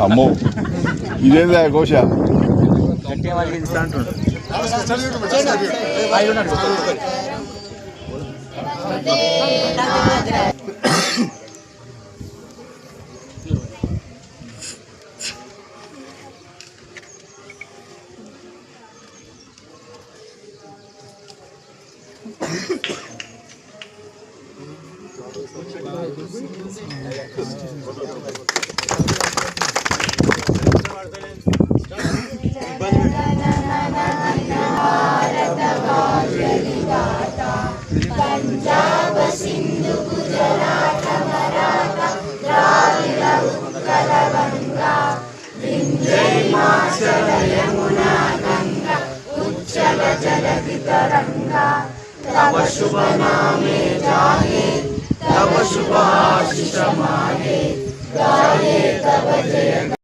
అమ్మో ఇదేందా ఘోష पंजाब सिंधु गुजरात मराठा द्राविड उत्कल गंगा विंध्य हिमाचल यमुना गंगा उच्चल जलधि तरंगा तव शुभ नामे जागे तव शुभ आशीष मागे गाये तव जय।